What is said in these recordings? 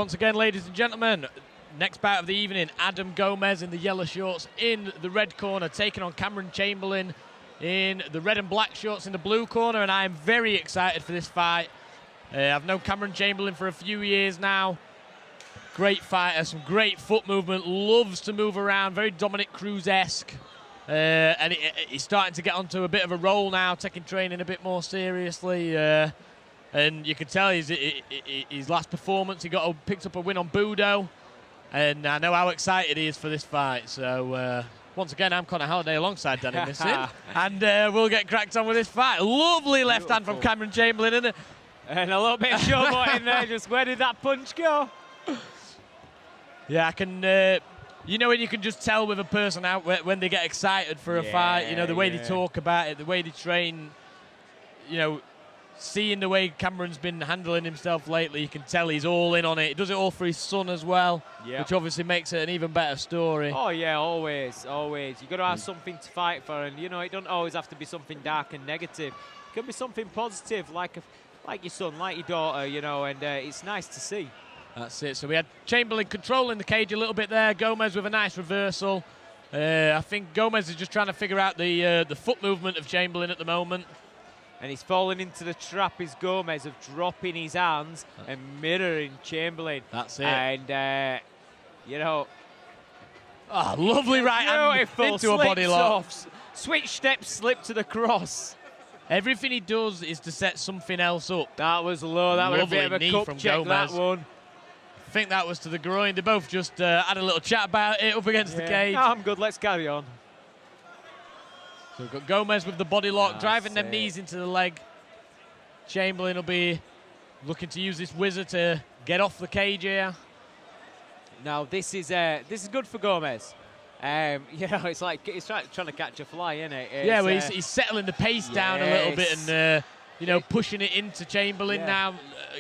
once again, ladies and gentlemen. Next bout of the evening, Adam Gomez in the yellow shorts in the red corner, taking on Cameron Chamberlain in the red and black shorts in the blue corner, and I am very excited for this fight. I've known Cameron Chamberlain for a few years now. Great fighter, some great foot movement, loves to move around, very Dominic Cruz-esque. And he's starting to get onto a bit of a roll now, taking training a bit more seriously. And you can tell his last performance, he picked up a win on Budo. And I know how excited he is for this fight. So, once again, I'm Connor Halliday alongside Danny Missin. And we'll get cracked on with this fight. Lovely left hand from Cameron Chamberlain, isn't it? And a little bit of showboat in there. Just where did that punch go? Yeah, I can... you know when you can just tell with a person out when they get excited for a fight, you know, the way they talk about it, the way they train, you know, seeing the way Cameron's been handling himself lately, you can tell he's all in on it. He does it all for his son as well, which obviously makes it an even better story. Oh, yeah, always, always. You've got to have something to fight for, and, you know, it doesn't always have to be something dark and negative. It can be something positive, like your son, like your daughter, you know, and it's nice to see. That's it. So we had Chamberlain controlling the cage a little bit there. Gomez with a nice reversal. I think Gomez is just trying to figure out the foot movement of Chamberlain at the moment. And he's falling into the trap, is Gomez, of dropping his hands and mirroring Chamberlain. That's it. And, you know... Oh, lovely right hand into a body lock. Switch step, slip to the cross. Everything he does is to set something else up. That was low. That was a bit of a cup check, that one. I think that was to the groin. They both just had a little chat about it up against the cage. No, I'm good. Let's carry on. So we've got Gomez with the body lock, driving them knees into the leg. Chamberlain will be looking to use this whizzer to get off the cage here. Now this is good for Gomez. You know, it's like he's trying to catch a fly, isn't it? Yeah, well, he's settling the pace down a little bit and you know, pushing it into Chamberlain now,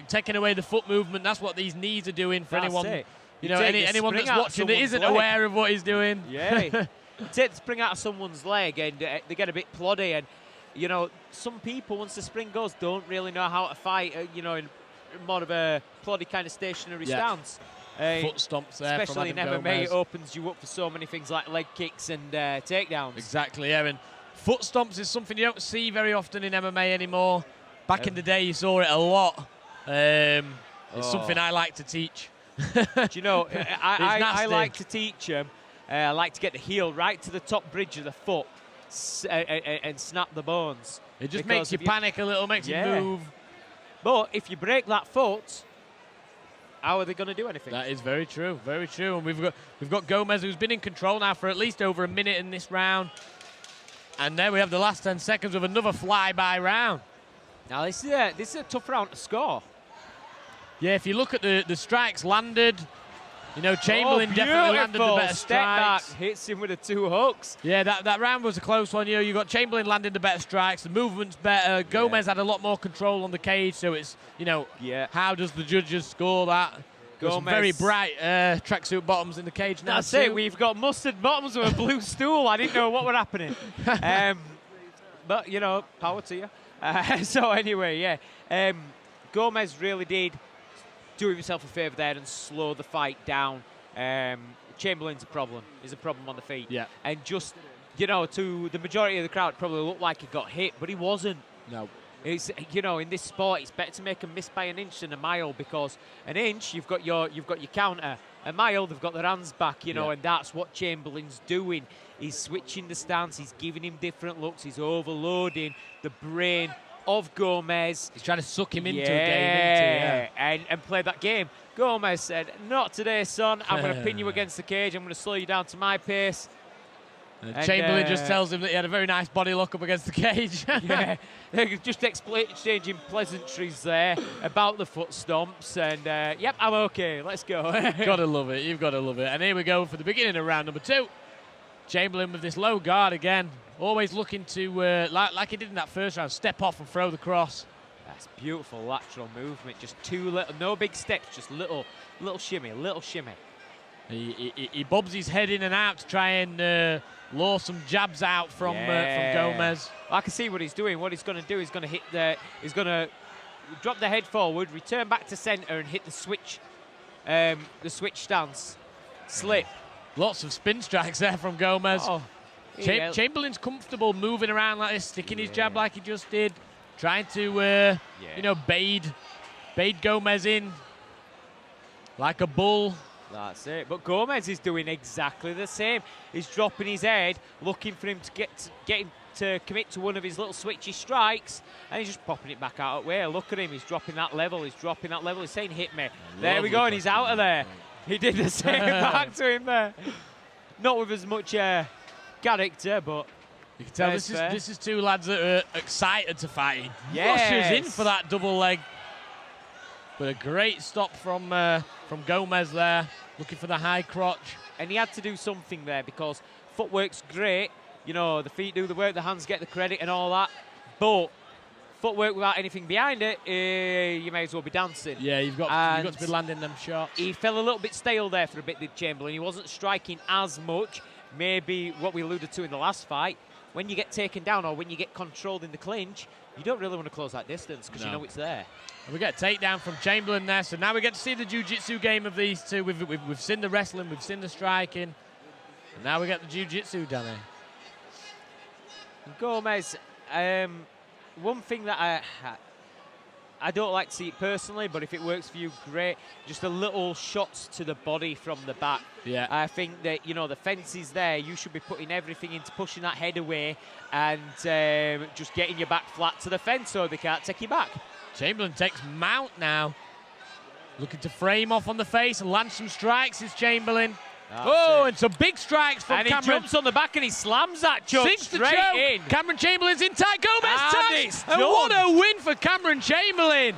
taking away the foot movement. That's what these knees are doing for anyone. You know, anyone that's watching that isn't aware of what he's doing. Yeah. Take the spring out of someone's leg and they get a bit ploddy, and you know, some people, once the spring goes, don't really know how to fight, you know, in more of a ploddy kind of stationary stance. Foot stomps there, especially in MMA, it opens you up for so many things like leg kicks and takedowns. Exactly, yeah, and foot stomps is something you don't see very often in MMA anymore. Back in the day, you saw it a lot. It's something I like to teach. Do you know, I like to teach them. I like to get the heel right to the top bridge of the foot and snap the bones. It just makes you panic a little, makes you move. But if you break that foot, how are they going to do anything? That is very true, very true. And we've got Gomez, who's been in control now for at least over a minute in this round. And there we have the last 10 seconds of another fly-by round. Now this is a tough round to score. Yeah, if you look at the strikes landed, you know, Chamberlain definitely landed the better strikes. Step back, hits him with the two hooks. Yeah, that round was a close one. You know, you got Chamberlain landing the better strikes. The movement's better. Gomez had a lot more control on the cage, so it's, you know, how does the judges score that? Some very bright tracksuit bottoms in the cage now. That's it. We've got mustard bottoms with a blue stool. I didn't know what were happening. But, you know, power to you. So anyway, Gomez really did do himself a favour there and slow the fight down. Chamberlain's a problem. He's a problem on the feet. Yeah. And just, you know, to the majority of the crowd, it probably looked like he got hit, but he wasn't. No. It's, you know, in this sport, it's better to make a miss by an inch than a mile, because an inch, you've got your counter. A mile, they've got their hands back, you know, and that's what Chamberlain's doing. He's switching the stance. He's giving him different looks. He's overloading the brain of Gomez. He's trying to suck him into a game. And play that game. Gomez said, "Not today, son. I'm going to pin you against the cage. I'm going to slow you down to my pace." Chamberlain just tells him that he had a very nice body lock up against the cage. They're just exchanging pleasantries there about the foot stomps, and yep, I'm okay. Let's go. Gotta love it. You've got to love it. And here we go for the beginning of round number 2. Chamberlain with this low guard again, always looking to, like he did in that first round, step off and throw the cross. That's beautiful lateral movement. Just two little, no big steps, just little shimmy, little shimmy. He bobs his head in and out to try and lure some jabs out from Gomez. I can see what he's doing. What he's going to do is going to hit he's going to drop the head forward, return back to center, and hit the switch the switch stance. Slip. Lots of spin strikes there from Gomez. Oh, Chamberlain's comfortable moving around like this, sticking his jab like he just did, trying to, you know, bait Gomez in like a bull. That's it. But Gomez is doing exactly the same. He's dropping his head, looking for him to get him to commit to one of his little switchy strikes, and he's just popping it back out of the way. Look at him. He's dropping that level. He's dropping that level. He's saying, hit me. There we go, and he's out of there. He did the same back to him there. Not with as much character, but you can tell this is two lads that are excited to fight. He rushes in for that double leg. But a great stop from Gomez there, looking for the high crotch. And he had to do something there because footwork's great. You know, the feet do the work, the hands get the credit and all that. But footwork without anything behind it, you may as well be dancing. Yeah, you've got to be landing them shots. He fell a little bit stale there for a bit, did Chamberlain. He wasn't striking as much. Maybe what we alluded to in the last fight. When you get taken down or when you get controlled in the clinch, you don't really want to close that distance because you know it's there. And we get a takedown from Chamberlain there, so now we get to see the jiu-jitsu game of these two. We've seen the wrestling, we've seen the striking, and now we get the jiu-jitsu, Danny. Gomez, one thing that I don't like to see it personally, but if it works for you, great. Just a little shots to the body from the back. Yeah. I think that, you know, the fence is there. You should be putting everything into pushing that head away and just getting your back flat to the fence so they can't take you back. Chamberlain takes mount now. Looking to frame off on the face and land some strikes is Chamberlain. And some big strikes from Cameron. And he jumps on the back and he slams that choke straight in. Cameron Chamberlain's in tight. Gomez And taps. And what a win for Cameron Chamberlain.